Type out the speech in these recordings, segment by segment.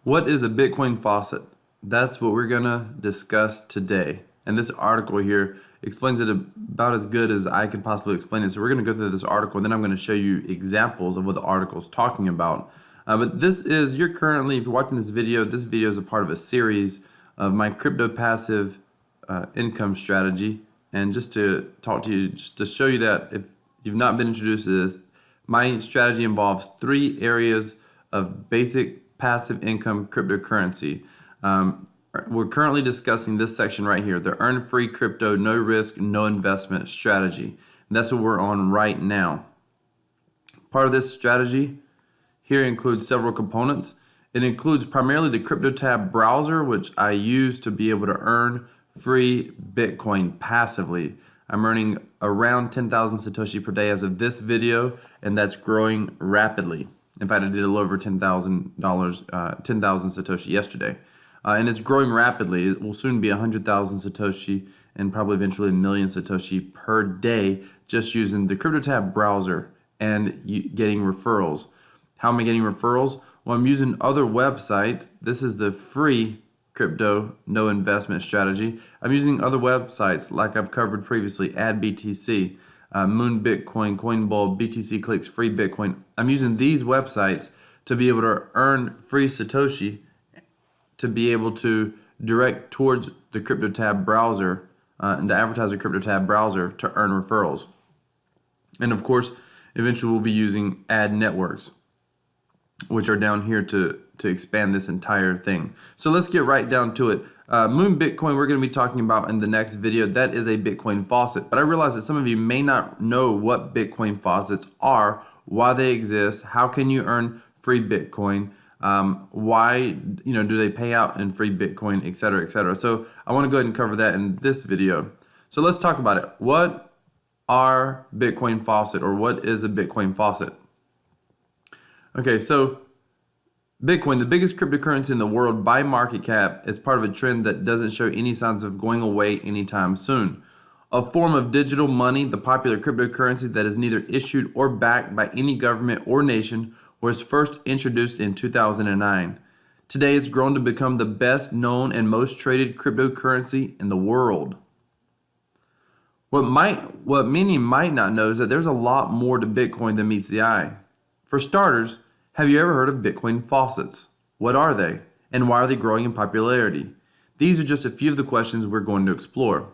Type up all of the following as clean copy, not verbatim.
What is a Bitcoin faucet? That's what we're going to discuss today. And this article here explains it about as good as I could possibly explain it. So we're going to go through this article, and then I'm going to show you examples of what the article is talking about. But this is, if you're watching this video is a part of a series of my crypto passive income strategy. And just to talk to you, just to show you that if you've not been introduced to this, my strategy involves 3 areas of basic passive income cryptocurrency. We're currently discussing this section right here, the earn free crypto, no risk, no investment strategy. And that's what we're on right now. Part of this strategy here includes several components. It includes primarily the CryptoTab browser, which I use to be able to earn free Bitcoin passively. I'm earning around 10,000 Satoshi per day as of this video, and that's growing rapidly. In fact, I did a little over $10,000 Satoshi yesterday. And it's growing rapidly. It will soon be 100,000 Satoshi and probably eventually 1 million Satoshi per day just using the CryptoTab browser and getting referrals. How am I getting referrals? Well, I'm using other websites. This is the free crypto no investment strategy. I'm using other websites like I've covered previously, AddBTC, Moon Bitcoin, Coinball, BTC Clicks, Free Bitcoin. I'm using these websites to be able to earn free Satoshi, to be able to direct towards the CryptoTab browser and to advertise the CryptoTab browser to earn referrals. And of course, eventually we'll be using ad networks, which are down here to expand this entire thing. So let's get right down to it. Moon Bitcoin we're going to be talking about in the next video. That is a Bitcoin faucet. But I realize that some of you may not know what Bitcoin faucets are, why they exist, how can you earn free Bitcoin, why do they pay out in free Bitcoin, etc., etc. So I want to go ahead and cover that in this video. So let's talk about it. What are Bitcoin faucet, or what is a Bitcoin faucet? Okay, so Bitcoin, the biggest cryptocurrency in the world by market cap, is part of a trend that doesn't show any signs of going away anytime soon. A form of digital money, the popular cryptocurrency that is neither issued or backed by any government or nation, was first introduced in 2009. Today, it's grown to become the best known and most traded cryptocurrency in the world. What many might not know is that there's a lot more to Bitcoin than meets the eye. For starters, have you ever heard of Bitcoin faucets? What are they, and why are they growing in popularity? These are just a few of the questions we're going to explore.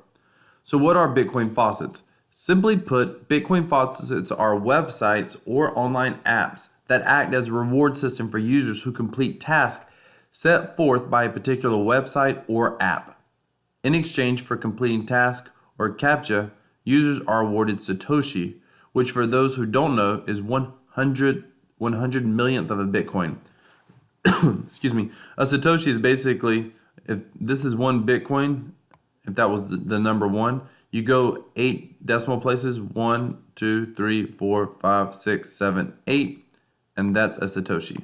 So what are Bitcoin faucets? Simply put, Bitcoin faucets are websites or online apps that act as a reward system for users who complete tasks set forth by a particular website or app. In exchange for completing tasks or CAPTCHA, users are awarded Satoshi, which for those who don't know is 100 millionth of a Bitcoin. Excuse me. A Satoshi is basically, if this is 1 Bitcoin, if that was the number 1, you go 8 decimal places, 1, 2, 3, 4, 5, 6, 7, 8, and that's a Satoshi.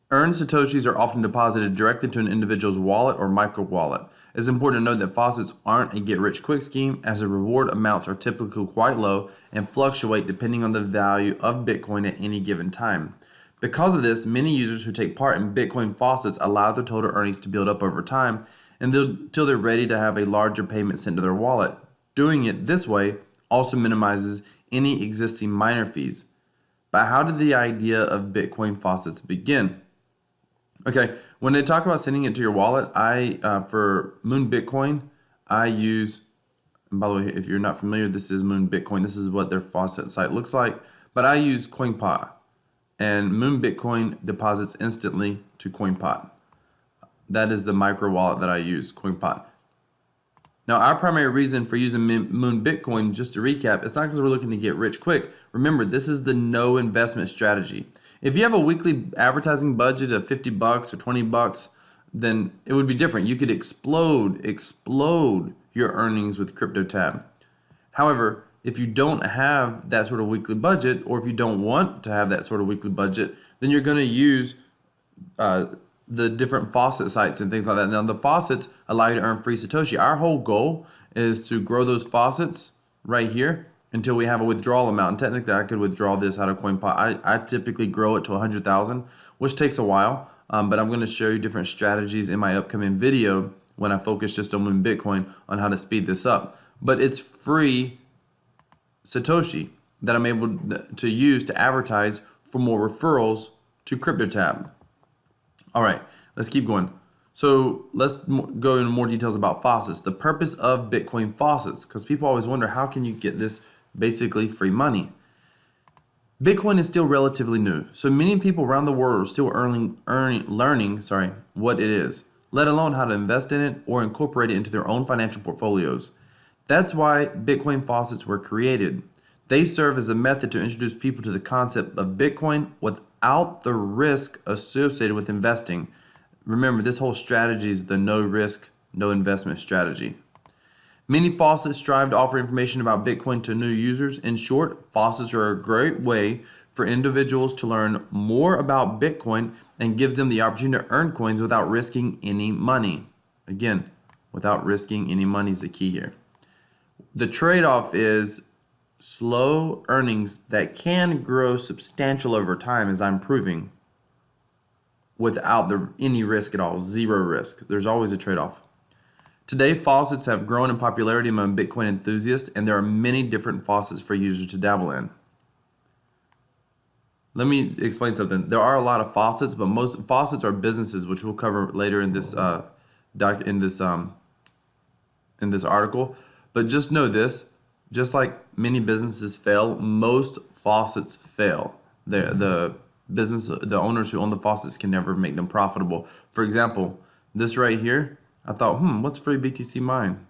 Earned Satoshis are often deposited directly to an individual's wallet or micro wallet. It's important to note that faucets aren't a get-rich-quick scheme, as the reward amounts are typically quite low and fluctuate depending on the value of Bitcoin at any given time. Because of this, many users who take part in Bitcoin faucets allow their total earnings to build up over time until they're ready to have a larger payment sent to their wallet. Doing it this way also minimizes any existing miner fees. But how did the idea of Bitcoin faucets begin? Okay, when they talk about sending it to your wallet, for Moon Bitcoin, I use, and by the way, if you're not familiar, this is Moon Bitcoin. This is what their faucet site looks like. But I use CoinPot, and Moon Bitcoin deposits instantly to CoinPot. That is the micro wallet that I use, CoinPot. Now, our primary reason for using Moon Bitcoin, just to recap, it's not because we're looking to get rich quick. Remember, this is the no investment strategy. If you have a weekly advertising budget of $50 or $20, then it would be different. You could explode your earnings with CryptoTab. However, if you don't have that sort of weekly budget, or if you don't want to have that sort of weekly budget, then you're going to use the different faucet sites and things like that. Now, the faucets allow you to earn free Satoshi. Our whole goal is to grow those faucets right here until we have a withdrawal amount. And technically, I could withdraw this out of CoinPot. I typically grow it to 100,000, which takes a while. But I'm going to show you different strategies in my upcoming video when I focus just on Bitcoin on how to speed this up. But it's free Satoshi that I'm able to use to advertise for more referrals to CryptoTab. All right, let's keep going. So let's go into more details about faucets. The purpose of Bitcoin faucets, because people always wonder, how can you get this basically free money? Bitcoin is still relatively new, so many people around the world are still learning what it is, let alone how to invest in it or incorporate it into their own financial portfolios. That's why Bitcoin faucets were created. They serve as a method to introduce people to the concept of Bitcoin without the risk associated with investing. Remember, this whole strategy is the no risk, no investment strategy. Many faucets strive to offer information about Bitcoin to new users. In short, faucets are a great way for individuals to learn more about Bitcoin and gives them the opportunity to earn coins without risking any money. Again, without risking any money is the key here. The trade-off is slow earnings that can grow substantial over time, as I'm proving, without any risk at all, zero risk. There's always a trade-off. Today, faucets have grown in popularity among Bitcoin enthusiasts, and there are many different faucets for users to dabble in. Let me explain something. There are a lot of faucets, but most faucets are businesses, which we'll cover later in this in this article. But just know this: just like many businesses fail, most faucets fail. The owners who own the faucets can never make them profitable. For example, this right here, I thought, what's free BTC mine?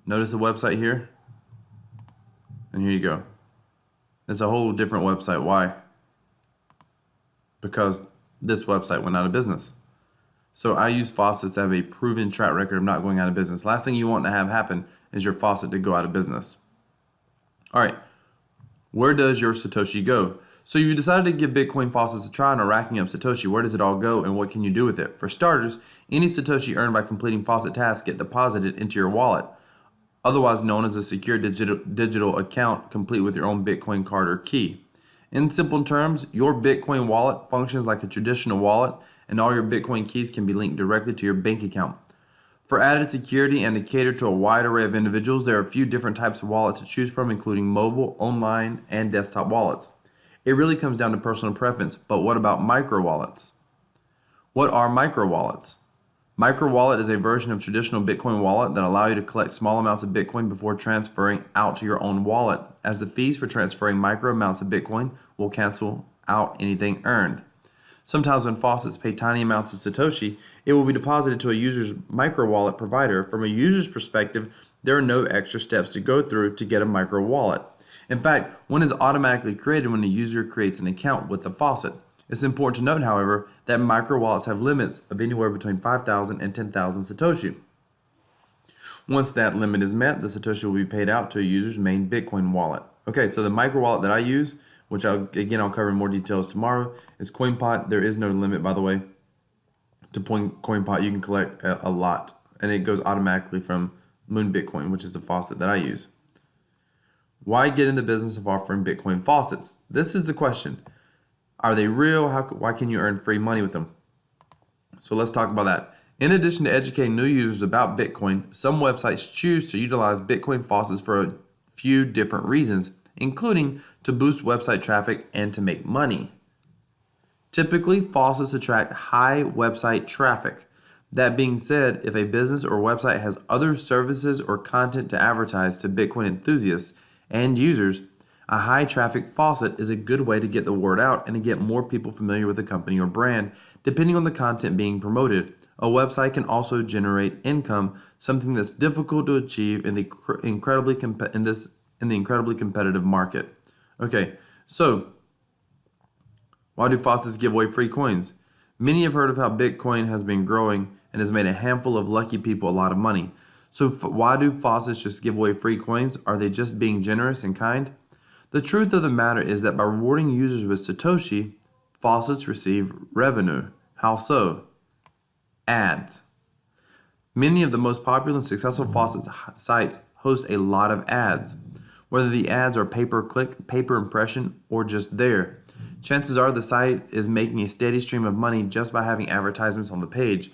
Notice the website here, and here you go. It's a whole different website. Why? Because this website went out of business. So I use faucets to have a proven track record of not going out of business. Last thing you want to have happen is your faucet to go out of business. All right. Where does your Satoshi go? So you decided to give Bitcoin faucets a try and are racking up Satoshi. Where does it all go and what can you do with it? For starters, any Satoshi earned by completing faucet tasks get deposited into your wallet, otherwise known as a secure digital account complete with your own Bitcoin card or key. In simple terms, your Bitcoin wallet functions like a traditional wallet, and all your Bitcoin keys can be linked directly to your bank account. For added security and to cater to a wide array of individuals, there are a few different types of wallet to choose from, including mobile, online, and desktop wallets. It really comes down to personal preference, but what about micro wallets? What are micro wallets? Micro wallet is a version of traditional Bitcoin wallet that allow you to collect small amounts of Bitcoin before transferring out to your own wallet, as the fees for transferring micro amounts of Bitcoin will cancel out anything earned. Sometimes when faucets pay tiny amounts of Satoshi, it will be deposited to a user's micro wallet provider. From a user's perspective, there are no extra steps to go through to get a micro wallet. In fact, one is automatically created when the user creates an account with the faucet. It's important to note, however, that micro wallets have limits of anywhere between 5,000 and 10,000 Satoshi. Once that limit is met, the Satoshi will be paid out to a user's main Bitcoin wallet. Okay, so the micro wallet that I use, which I'll cover in more details tomorrow, is CoinPot. There is no limit, by the way, to CoinPot. You can collect a lot, and it goes automatically from Moon Bitcoin, which is the faucet that I use. Why get in the business of offering Bitcoin faucets? This is the question. Are they real? Why can you earn free money with them? So let's talk about that. In addition to educating new users about Bitcoin, some websites choose to utilize Bitcoin faucets for a few different reasons, including to boost website traffic and to make money. Typically, faucets attract high website traffic. That being said, if a business or website has other services or content to advertise to Bitcoin enthusiasts and users, a high traffic faucet is a good way to get the word out and to get more people familiar with the company or brand. Depending on the content being promoted, a website can also generate income, something that's difficult to achieve in the incredibly competitive market. Okay, so why do faucets give away free coins? Many have heard of how Bitcoin has been growing and has made a handful of lucky people a lot of money. So why do faucets just give away free coins? Are they just being generous and kind? The truth of the matter is that by rewarding users with Satoshi, faucets receive revenue. How so? Ads. Many of the most popular and successful faucet sites hosts a lot of ads. Whether the ads are pay-per-click, pay-per-impression, or just there, chances are the site is making a steady stream of money just by having advertisements on the page.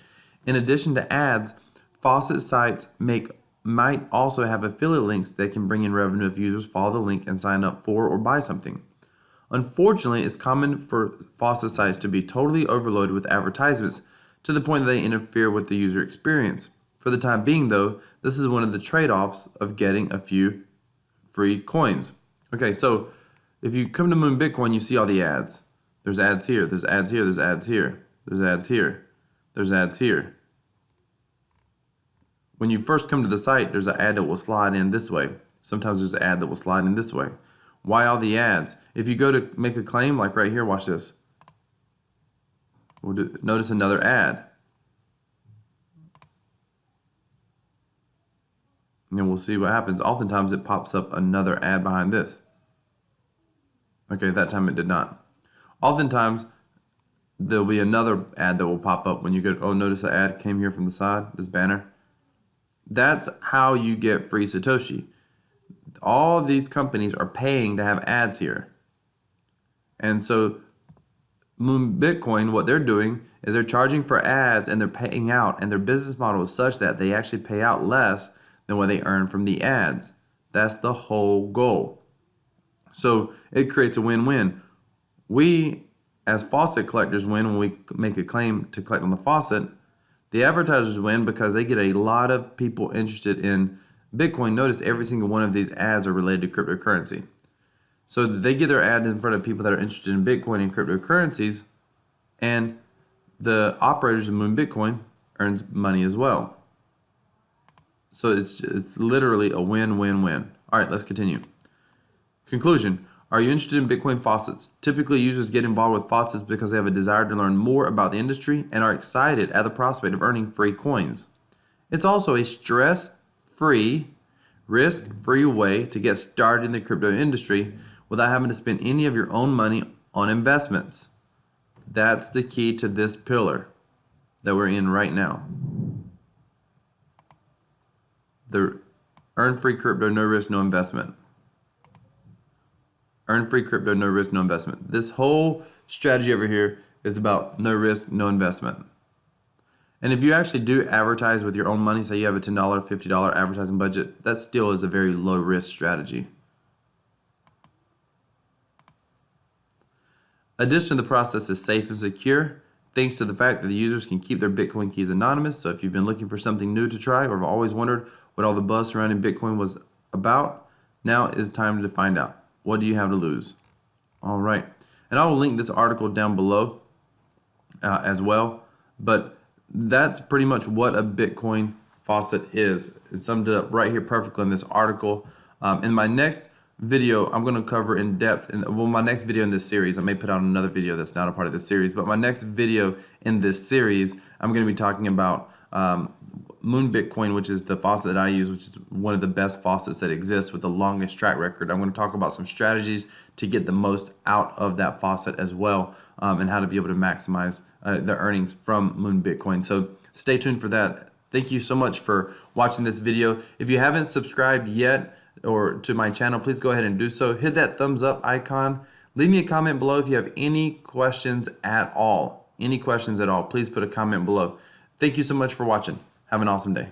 In addition to ads, faucet sites might also have affiliate links that can bring in revenue if users follow the link and sign up for or buy something. Unfortunately, it's common for faucet sites to be totally overloaded with advertisements to the point that they interfere with the user experience. For the time being, though, this is one of the trade-offs of getting a few free coins. Okay, so if you come to Moon Bitcoin, you see all the ads. There's ads here, there's ads here, there's ads here, there's ads here, there's ads here. When you first come to the site, there's an ad that will slide in this way. Sometimes there's an ad that will slide in this way. Why all the ads? If you go to make a claim, like right here, watch this. Notice another ad. And we'll see what happens. Oftentimes it pops up another ad behind this. Okay, that time it did not. Oftentimes there'll be another ad that will pop up when you go, oh, notice the ad came here from the side, this banner. That's how you get free Satoshi. All these companies are paying to have ads here. And so Moon Bitcoin, what they're doing is they're charging for ads and they're paying out, and their business model is such that they actually pay out less than what they earn from the ads. That's the whole goal. So it creates a win-win. We, as faucet collectors, win when we make a claim to collect on the faucet. The advertisers win because they get a lot of people interested in Bitcoin. Notice every single one of these ads are related to cryptocurrency. So they get their ad in front of people that are interested in Bitcoin and cryptocurrencies, and the operators of Moon Bitcoin earns money as well. So it's literally a win-win-win. All right, let's continue. Conclusion. Are you interested in Bitcoin faucets? Typically, users get involved with faucets because they have a desire to learn more about the industry and are excited at the prospect of earning free coins. It's also a stress-free, risk-free way to get started in the crypto industry without having to spend any of your own money on investments. That's the key to this pillar that we're in right now. The earn free crypto, no risk, no investment. Earn free crypto, no risk, no investment. This whole strategy over here is about no risk, no investment. And if you actually do advertise with your own money, say you have a $10, $50 advertising budget, that still is a very low risk strategy. Addition to the process is safe and secure, thanks to the fact that the users can keep their Bitcoin keys anonymous. So if you've been looking for something new to try or have always wondered what all the buzz surrounding Bitcoin was about, now is time to find out. What do you have to lose? All right. And I will link this article down below as well. But that's pretty much what a Bitcoin faucet is. It's summed it up right here perfectly in this article. In my next video, I'm going to cover in depth, my next video in this series, I may put out another video that's not a part of this series, but my next video in this series, I'm going to be talking about Moon Bitcoin, which is the faucet that I use, which is one of the best faucets that exists with the longest track record. I'm going to talk about some strategies to get the most out of that faucet as well, and how to be able to maximize the earnings from Moon Bitcoin. So stay tuned for that. Thank you so much for watching this video. If you haven't subscribed yet or to my channel, please go ahead and do so. Hit that thumbs up icon. Leave me a comment below if you have any questions at all. Any questions at all, please put a comment below. Thank you so much for watching. Have an awesome day.